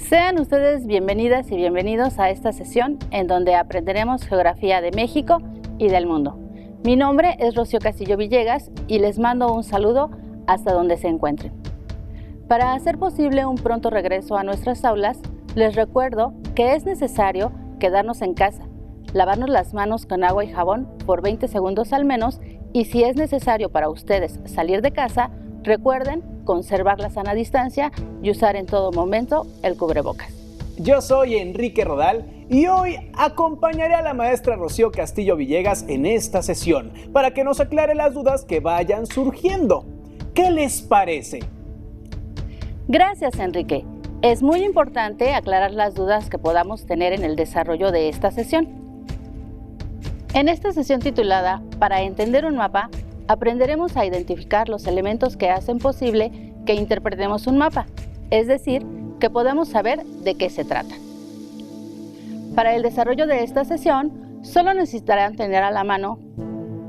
Sean ustedes bienvenidas y bienvenidos a esta sesión en donde aprenderemos geografía de México y del mundo. Mi nombre es Rocío Castillo Villegas y les mando un saludo hasta donde se encuentren. Para hacer posible un pronto regreso a nuestras aulas, les recuerdo que es necesario quedarnos en casa, lavarnos las manos con agua y jabón por 20 segundos al menos y si es necesario para ustedes salir de casa, recuerden conservar la sana distancia y usar en todo momento el cubrebocas. Yo soy Enrique Rodal y hoy acompañaré a la maestra Rocío Castillo Villegas en esta sesión para que nos aclare las dudas que vayan surgiendo. ¿Qué les parece? Gracias, Enrique. Es muy importante aclarar las dudas que podamos tener en el desarrollo de esta sesión. En esta sesión titulada Para entender un mapa, aprenderemos a identificar los elementos que hacen posible que interpretemos un mapa, es decir, que podamos saber de qué se trata. Para el desarrollo de esta sesión, solo necesitarán tener a la mano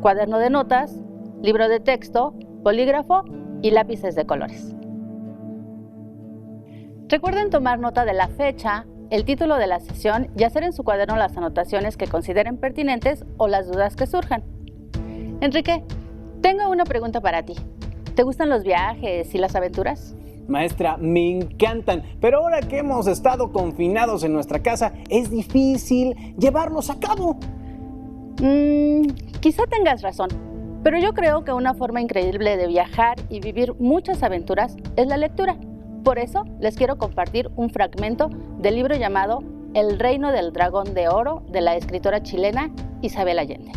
cuaderno de notas, libro de texto, bolígrafo y lápices de colores. Recuerden tomar nota de la fecha, el título de la sesión y hacer en su cuaderno las anotaciones que consideren pertinentes o las dudas que surjan. Enrique, tengo una pregunta para ti. ¿Te gustan los viajes y las aventuras? Maestra, me encantan, pero ahora que hemos estado confinados en nuestra casa, es difícil llevarlos a cabo. Quizá tengas razón, pero yo creo que una forma increíble de viajar y vivir muchas aventuras es la lectura. Por eso les quiero compartir un fragmento del libro llamado El reino del dragón de oro de la escritora chilena Isabel Allende.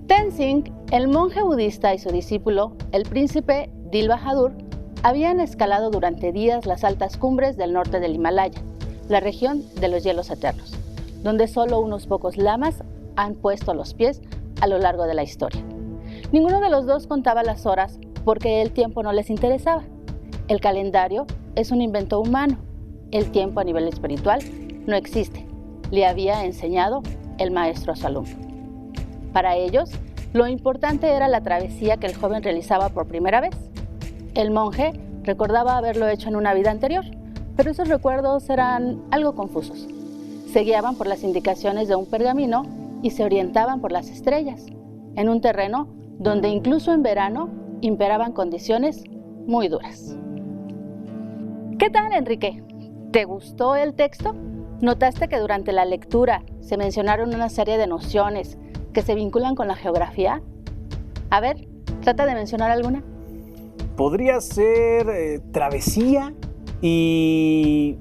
Tenzing, el monje budista y su discípulo, el príncipe Dil Bahadur, habían escalado durante días las altas cumbres del norte del Himalaya, la región de los hielos eternos, donde solo unos pocos lamas han puesto los pies a lo largo de la historia. Ninguno de los dos contaba las horas porque el tiempo no les interesaba. El calendario es un invento humano. El tiempo a nivel espiritual no existe, le había enseñado el maestro a su alumno. Para ellos, lo importante era la travesía que el joven realizaba por primera vez. El monje recordaba haberlo hecho en una vida anterior, pero esos recuerdos eran algo confusos. Se guiaban por las indicaciones de un pergamino y se orientaban por las estrellas, en un terreno donde incluso en verano imperaban condiciones muy duras. ¿Qué tal, Enrique? ¿Te gustó el texto? ¿Notaste que durante la lectura se mencionaron una serie de nociones que se vinculan con la geografía? A ver, trata de mencionar alguna. Podría ser travesía y...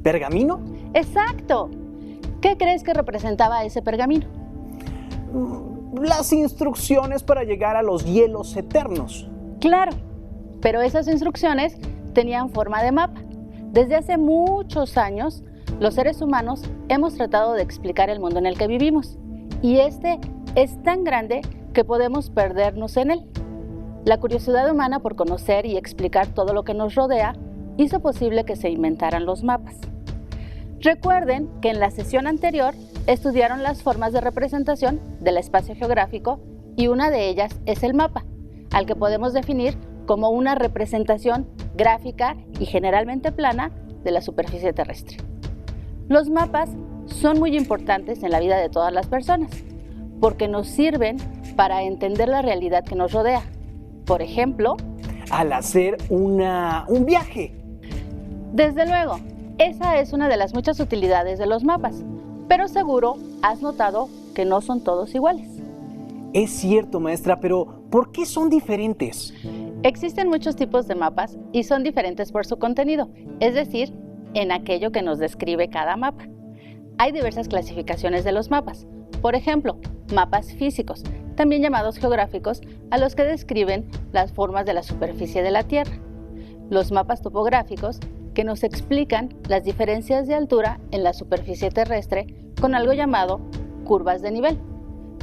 ¿pergamino? ¡Exacto! ¿Qué crees que representaba ese pergamino? Las instrucciones para llegar a los hielos eternos. Claro, pero esas instrucciones tenían forma de mapa. Desde hace muchos años, los seres humanos hemos tratado de explicar el mundo en el que vivimos. Y este es tan grande que podemos perdernos en él. La curiosidad humana por conocer y explicar todo lo que nos rodea hizo posible que se inventaran los mapas. Recuerden que en la sesión anterior estudiaron las formas de representación del espacio geográfico y una de ellas es el mapa, al que podemos definir como una representación gráfica y generalmente plana de la superficie terrestre. Los mapas son muy importantes en la vida de todas las personas, porque nos sirven para entender la realidad que nos rodea. Por ejemplo, al hacer un viaje. Desde luego, esa es una de las muchas utilidades de los mapas, pero seguro has notado que no son todos iguales. Es cierto, maestra, pero ¿por qué son diferentes? Existen muchos tipos de mapas y son diferentes por su contenido, es decir, en aquello que nos describe cada mapa. Hay diversas clasificaciones de los mapas. Por ejemplo, mapas físicos, también llamados geográficos, a los que describen las formas de la superficie de la Tierra. Los mapas topográficos, que nos explican las diferencias de altura en la superficie terrestre con algo llamado curvas de nivel.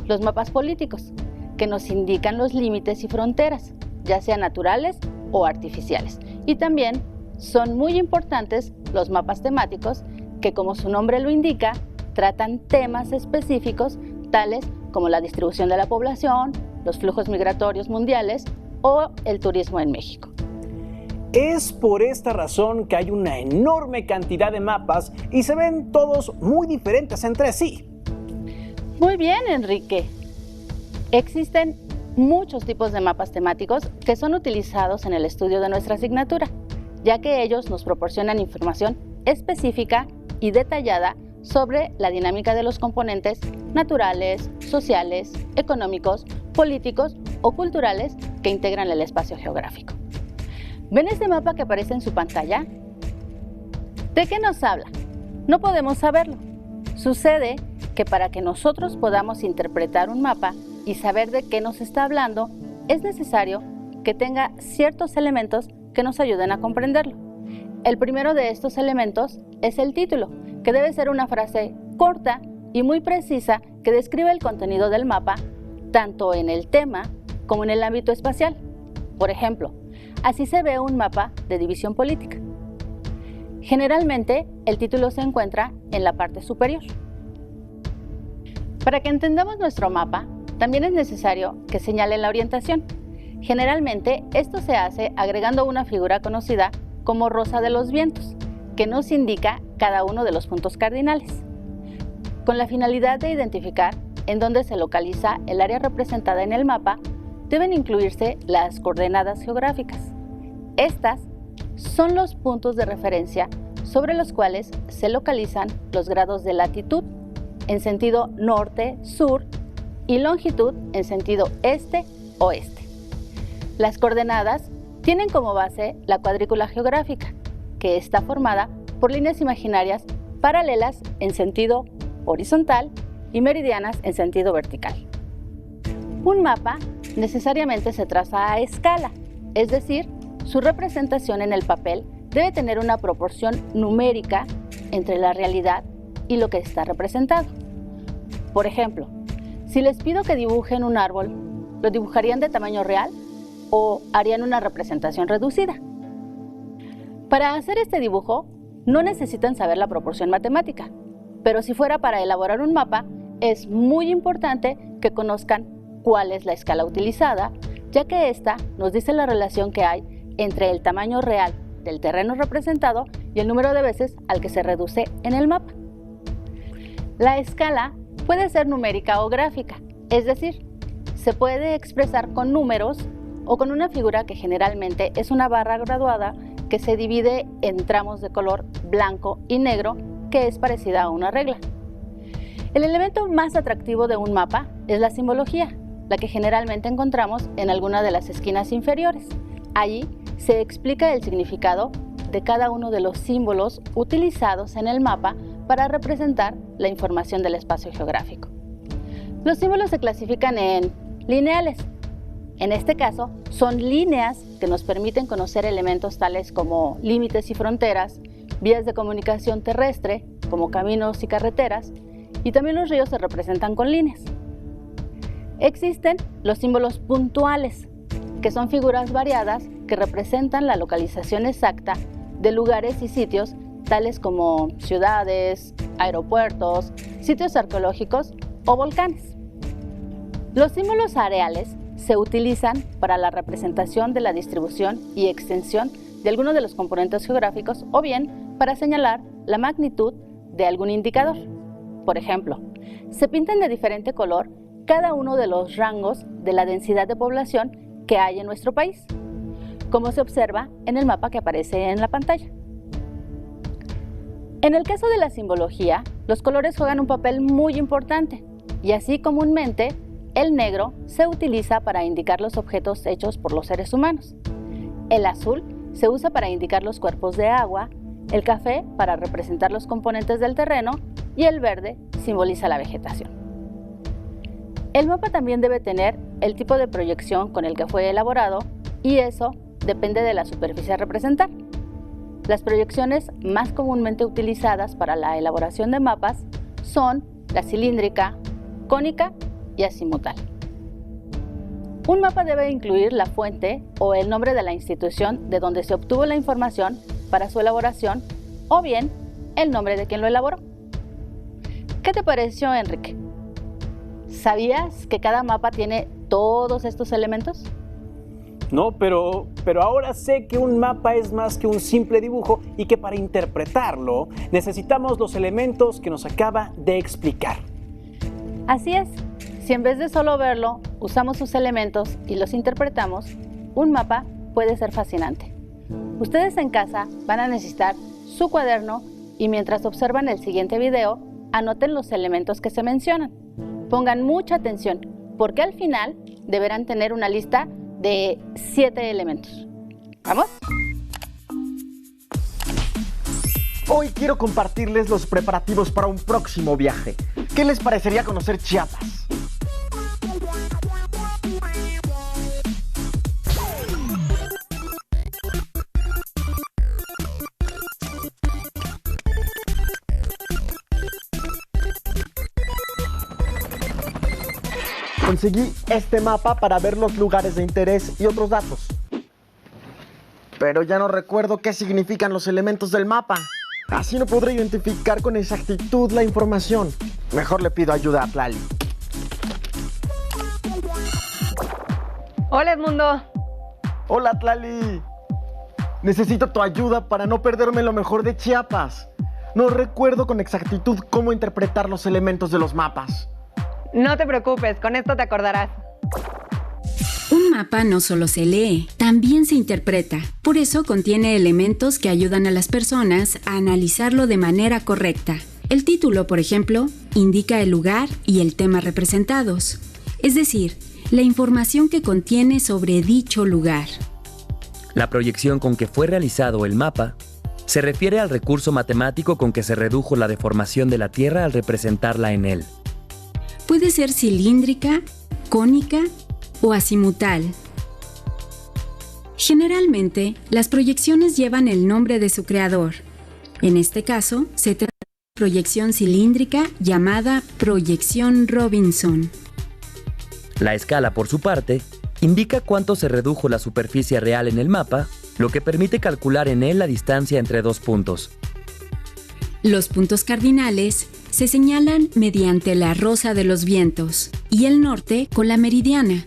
Los mapas políticos, que nos indican los límites y fronteras, ya sean naturales o artificiales. Y también son muy importantes los mapas temáticos, que como su nombre lo indica, tratan temas específicos tales como la distribución de la población, los flujos migratorios mundiales o el turismo en México. Es por esta razón que hay una enorme cantidad de mapas y se ven todos muy diferentes entre sí. Muy bien, Enrique. Existen muchos tipos de mapas temáticos que son utilizados en el estudio de nuestra asignatura, ya que ellos nos proporcionan información específica y detallada sobre la dinámica de los componentes naturales, sociales, económicos, políticos o culturales que integran el espacio geográfico. ¿Ven este mapa que aparece en su pantalla? ¿De qué nos habla? No podemos saberlo. Sucede que para que nosotros podamos interpretar un mapa y saber de qué nos está hablando, es necesario que tenga ciertos elementos que nos ayuden a comprenderlo. El primero de estos elementos es el título, que debe ser una frase corta y muy precisa que describe el contenido del mapa, tanto en el tema como en el ámbito espacial. Por ejemplo, así se ve un mapa de división política. Generalmente, el título se encuentra en la parte superior. Para que entendamos nuestro mapa, también es necesario que señale la orientación. Generalmente, esto se hace agregando una figura conocida como rosa de los vientos, que nos indica cada uno de los puntos cardinales, con la finalidad de identificar en dónde se localiza el área representada en el mapa. Deben incluirse las coordenadas geográficas. Estas son los puntos de referencia sobre los cuales se localizan los grados de latitud en sentido norte-sur y longitud en sentido este-oeste. Las coordenadas tienen como base la cuadrícula geográfica, que está formada por líneas imaginarias paralelas en sentido horizontal y meridianas en sentido vertical. Un mapa necesariamente se traza a escala, es decir, su representación en el papel debe tener una proporción numérica entre la realidad y lo que está representado. Por ejemplo, si les pido que dibujen un árbol, ¿lo dibujarían de tamaño real o harían una representación reducida? Para hacer este dibujo, no necesitan saber la proporción matemática, pero si fuera para elaborar un mapa, es muy importante que conozcan cuál es la escala utilizada, ya que esta nos dice la relación que hay entre el tamaño real del terreno representado y el número de veces al que se reduce en el mapa. La escala puede ser numérica o gráfica, es decir, se puede expresar con números o con una figura que generalmente es una barra graduada que se divide en tramos de color blanco y negro, que es parecida a una regla. El elemento más atractivo de un mapa es la simbología, la que generalmente encontramos en alguna de las esquinas inferiores. Allí se explica el significado de cada uno de los símbolos utilizados en el mapa para representar la información del espacio geográfico. Los símbolos se clasifican en lineales. En este caso, son líneas que nos permiten conocer elementos tales como límites y fronteras, vías de comunicación terrestre, como caminos y carreteras, y también los ríos se representan con líneas. Existen los símbolos puntuales, que son figuras variadas que representan la localización exacta de lugares y sitios tales como ciudades, aeropuertos, sitios arqueológicos o volcanes. Los símbolos areales se utilizan para la representación de la distribución y extensión de algunos de los componentes geográficos o bien para señalar la magnitud de algún indicador. Por ejemplo, se pintan de diferente color cada uno de los rangos de la densidad de población que hay en nuestro país, como se observa en el mapa que aparece en la pantalla. En el caso de la simbología, los colores juegan un papel muy importante y así comúnmente el negro se utiliza para indicar los objetos hechos por los seres humanos. El azul se usa para indicar los cuerpos de agua, el café para representar los componentes del terreno y el verde simboliza la vegetación. El mapa también debe tener el tipo de proyección con el que fue elaborado y eso depende de la superficie a representar. Las proyecciones más comúnmente utilizadas para la elaboración de mapas son la cilíndrica, cónica y azimutal. Un mapa debe incluir la fuente o el nombre de la institución de donde se obtuvo la información para su elaboración o bien el nombre de quien lo elaboró. ¿Qué te pareció, Enrique? ¿Sabías que cada mapa tiene todos estos elementos? ¿no? Pero ahora sé que un mapa es más que un simple dibujo y que para interpretarlo necesitamos los elementos que nos acaba de explicar. Así es, si en vez de solo verlo, usamos sus elementos y los interpretamos, un mapa puede ser fascinante. Ustedes en casa van a necesitar su cuaderno y mientras observan el siguiente video, anoten los elementos que se mencionan. Pongan mucha atención, porque al final deberán tener una lista de 7 elementos. ¿Vamos? Hoy quiero compartirles los preparativos para un próximo viaje. ¿Qué les parecería conocer Chiapas? Conseguí este mapa para ver los lugares de interés y otros datos. Pero ya no recuerdo qué significan los elementos del mapa. Así no podré identificar con exactitud la información. Mejor le pido ayuda a Tlali. Hola, Edmundo. Hola, Tlali. Necesito tu ayuda para no perderme lo mejor de Chiapas. No recuerdo con exactitud cómo interpretar los elementos de los mapas. No te preocupes, con esto te acordarás. Un mapa no solo se lee, también se interpreta. Por eso contiene elementos que ayudan a las personas a analizarlo de manera correcta. El título, por ejemplo, indica el lugar y el tema representados, es decir, la información que contiene sobre dicho lugar. La proyección con que fue realizado el mapa se refiere al recurso matemático con que se redujo la deformación de la Tierra al representarla en él. Puede ser cilíndrica, cónica o azimutal. Generalmente, las proyecciones llevan el nombre de su creador. En este caso, se trata de una proyección cilíndrica llamada proyección Robinson. La escala, por su parte, indica cuánto se redujo la superficie real en el mapa, lo que permite calcular en él la distancia entre dos puntos. Los puntos cardinales se señalan mediante la rosa de los vientos y el norte con la meridiana.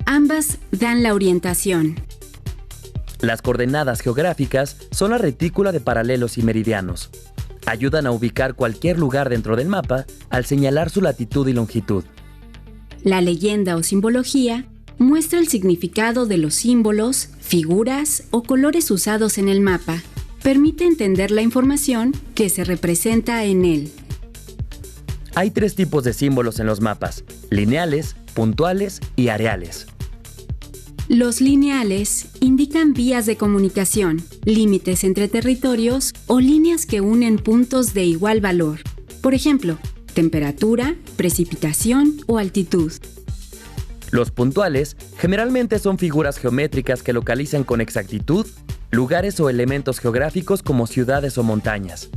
Ambas dan la orientación. Las coordenadas geográficas son la retícula de paralelos y meridianos. Ayudan a ubicar cualquier lugar dentro del mapa al señalar su latitud y longitud. La leyenda o simbología muestra el significado de los símbolos, figuras o colores usados en el mapa. Permite entender la información que se representa en él. Hay 3 tipos de símbolos en los mapas: lineales, puntuales y areales. Los lineales indican vías de comunicación, límites entre territorios o líneas que unen puntos de igual valor. Por ejemplo, temperatura, precipitación o altitud. Los puntuales generalmente son figuras geométricas que localizan con exactitud lugares o elementos geográficos como ciudades o montañas.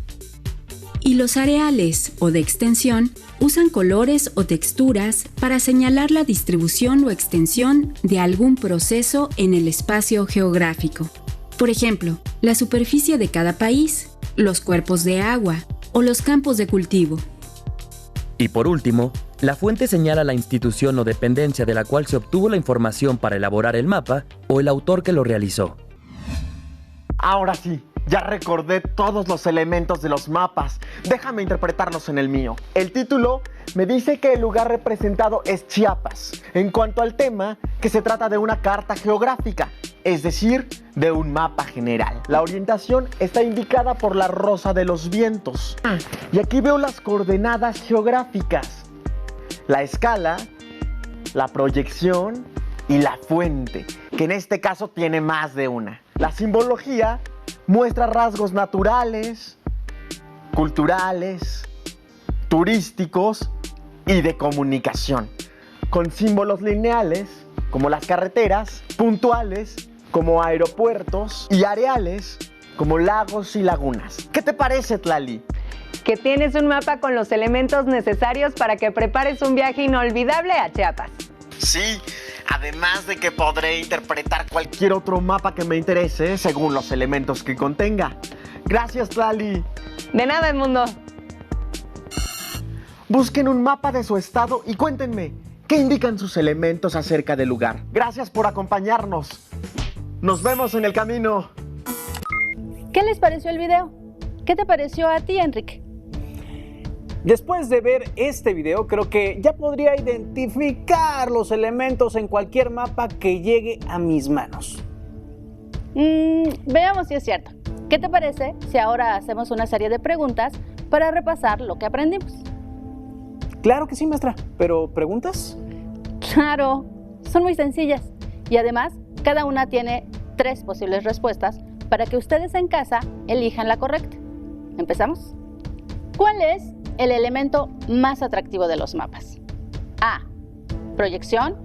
Y los areales o de extensión usan colores o texturas para señalar la distribución o extensión de algún proceso en el espacio geográfico. Por ejemplo, la superficie de cada país, los cuerpos de agua o los campos de cultivo. Y por último, la fuente señala la institución o dependencia de la cual se obtuvo la información para elaborar el mapa o el autor que lo realizó. Ahora sí, ya recordé todos los elementos de los mapas. Déjame interpretarlos en el mío. El título me dice que el lugar representado es Chiapas. En cuanto al tema, que se trata de una carta geográfica, es decir, de un mapa general. La orientación está indicada por la rosa de los vientos. Y aquí veo las coordenadas geográficas: la escala, la proyección y la fuente, que en este caso tiene más de una. La simbología muestra rasgos naturales, culturales, turísticos y de comunicación, con símbolos lineales como las carreteras, puntuales como aeropuertos y areales como lagos y lagunas. ¿Qué te parece, Tlali? Que tienes un mapa con los elementos necesarios para que prepares un viaje inolvidable a Chiapas. Sí, además de que podré interpretar cualquier otro mapa que me interese según los elementos que contenga. Gracias, Tlali. De nada, Edmundo. Busquen un mapa de su estado y cuéntenme qué indican sus elementos acerca del lugar. Gracias por acompañarnos. Nos vemos en el camino. ¿Qué les pareció el video? ¿Qué te pareció a ti, Enrique? Después de ver este video, creo que ya podría identificar los elementos en cualquier mapa que llegue a mis manos. Veamos si es cierto. ¿Qué te parece si ahora hacemos una serie de preguntas para repasar lo que aprendimos? Claro que sí, maestra. ¿Pero preguntas? Claro, son muy sencillas. Y además, cada una tiene 3 posibles respuestas para que ustedes en casa elijan la correcta. ¿Empezamos? ¿Cuál es el elemento más atractivo de los mapas? A. Proyección.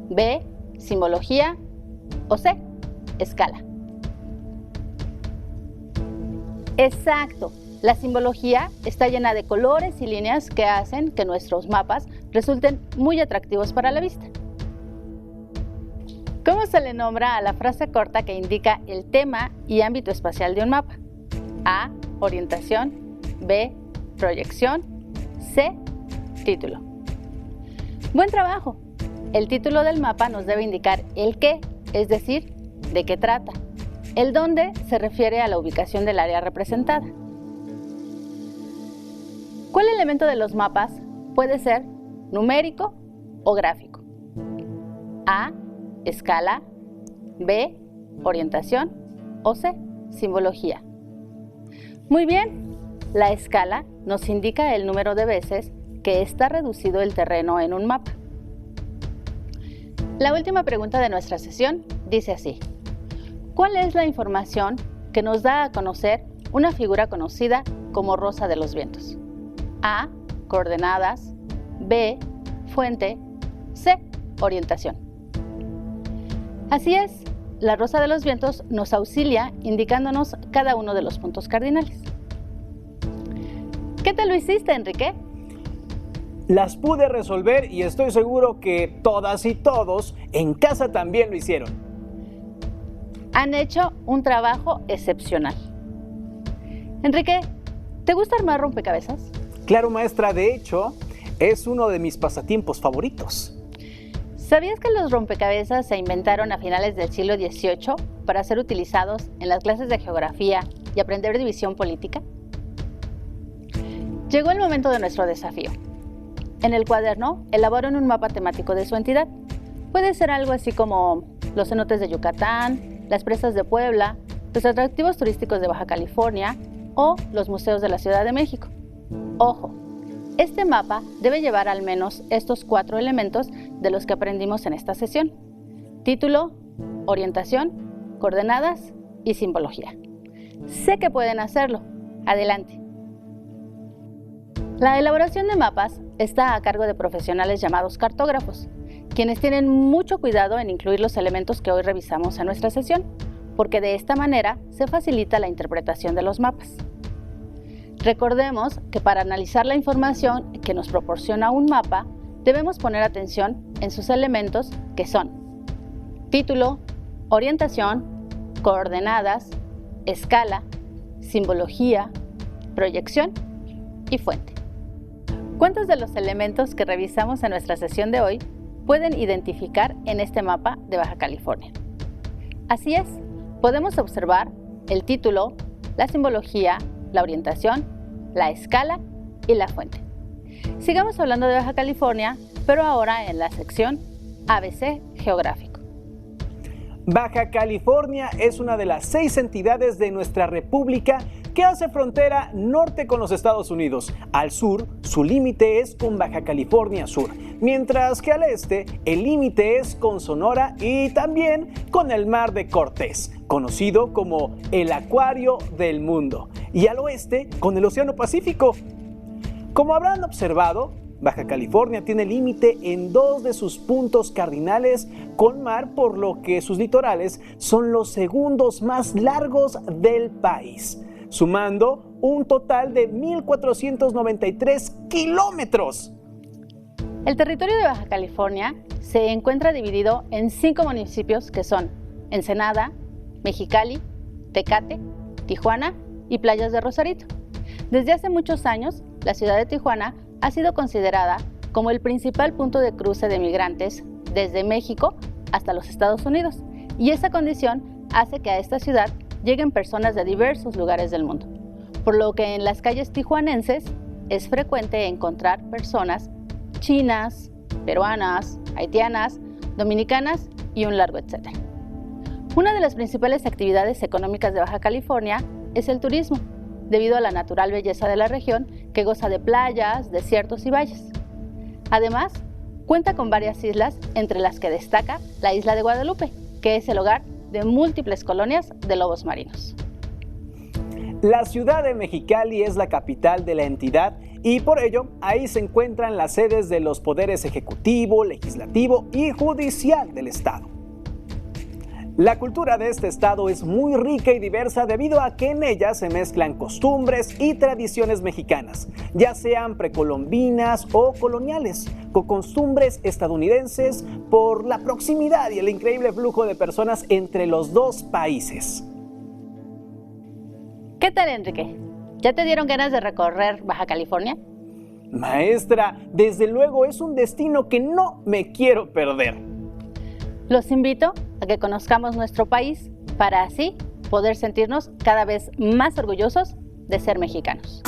B. Simbología. O C. Escala. Exacto. La simbología está llena de colores y líneas que hacen que nuestros mapas resulten muy atractivos para la vista. ¿Cómo se le nombra a la frase corta que indica el tema y ámbito espacial de un mapa? A. Orientación. B. Proyección. C. Título. Buen trabajo. El título del mapa nos debe indicar el qué, es decir, de qué trata. El dónde se refiere a la ubicación del área representada. ¿Cuál elemento de los mapas puede ser numérico o gráfico? A. Escala. B. Orientación. O C. Simbología. Muy bien. La escala nos indica el número de veces que está reducido el terreno en un mapa. La última pregunta de nuestra sesión dice así: ¿cuál es la información que nos da a conocer una figura conocida como Rosa de los Vientos? A. Coordenadas. B. Fuente. C. Orientación. Así es, la Rosa de los Vientos nos auxilia indicándonos cada uno de los puntos cardinales. ¿Qué tal lo hiciste, Enrique? Las pude resolver y estoy seguro que todas y todos en casa también lo hicieron. Han hecho un trabajo excepcional. Enrique, ¿te gusta armar rompecabezas? Claro, maestra, de hecho, es uno de mis pasatiempos favoritos. ¿Sabías que los rompecabezas se inventaron a finales del siglo XVIII para ser utilizados en las clases de geografía y aprender división política? Llegó el momento de nuestro desafío. En el cuaderno, elaboren un mapa temático de su entidad. Puede ser algo así como los cenotes de Yucatán, las presas de Puebla, los atractivos turísticos de Baja California o los museos de la Ciudad de México. Ojo, este mapa debe llevar al menos estos 4 elementos de los que aprendimos en esta sesión: título, orientación, coordenadas y simbología. Sé que pueden hacerlo. Adelante. La elaboración de mapas está a cargo de profesionales llamados cartógrafos, quienes tienen mucho cuidado en incluir los elementos que hoy revisamos en nuestra sesión, porque de esta manera se facilita la interpretación de los mapas. Recordemos que para analizar la información que nos proporciona un mapa, debemos poner atención en sus elementos, que son título, orientación, coordenadas, escala, simbología, proyección y fuente. ¿Cuántos de los elementos que revisamos en nuestra sesión de hoy pueden identificar en este mapa de Baja California? Así es, podemos observar el título, la simbología, la orientación, la escala y la fuente. Sigamos hablando de Baja California, pero ahora en la sección ABC Geográfico. Baja California es una de las 6 entidades de nuestra república que hace frontera norte con los Estados Unidos. Al sur, su límite es con Baja California Sur, mientras que al este, el límite es con Sonora y también con el Mar de Cortés, conocido como el Acuario del Mundo, y al oeste con el Océano Pacífico. Como habrán observado, Baja California tiene límite en 2 de sus puntos cardinales con mar, por lo que sus litorales son los segundos más largos del país, sumando un total de 1.493 kilómetros. El territorio de Baja California se encuentra dividido en 5 municipios que son Ensenada, Mexicali, Tecate, Tijuana y Playas de Rosarito. Desde hace muchos años, la ciudad de Tijuana ha sido considerada como el principal punto de cruce de migrantes desde México hasta los Estados Unidos, y esa condición hace que a esta ciudad lleguen personas de diversos lugares del mundo, por lo que en las calles tijuanenses es frecuente encontrar personas chinas, peruanas, haitianas, dominicanas y un largo etcétera. Una de las principales actividades económicas de Baja California es el turismo, debido a la natural belleza de la región que goza de playas, desiertos y valles. Además, cuenta con varias islas, entre las que destaca la isla de Guadalupe, que es el hogar de múltiples colonias de lobos marinos. La ciudad de Mexicali es la capital de la entidad y por ello ahí se encuentran las sedes de los poderes ejecutivo, legislativo y judicial del estado. La cultura de este estado es muy rica y diversa debido a que en ella se mezclan costumbres y tradiciones mexicanas, ya sean precolombinas o coloniales, con costumbres estadounidenses por la proximidad y el increíble flujo de personas entre los dos países. ¿Qué tal, Enrique? ¿Ya te dieron ganas de recorrer Baja California? Maestra, desde luego es un destino que no me quiero perder. Los invito a que conozcamos nuestro país para así poder sentirnos cada vez más orgullosos de ser mexicanos.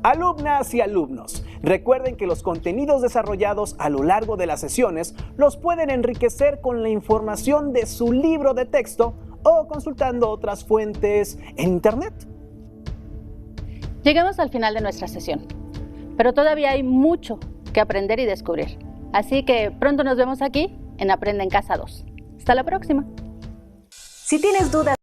Alumnas y alumnos, recuerden que los contenidos desarrollados a lo largo de las sesiones los pueden enriquecer con la información de su libro de texto o consultando otras fuentes en Internet. Llegamos al final de nuestra sesión, pero todavía hay mucho que aprender y descubrir. Así que pronto nos vemos aquí en Aprende en Casa 2. Hasta la próxima. Si tienes dudas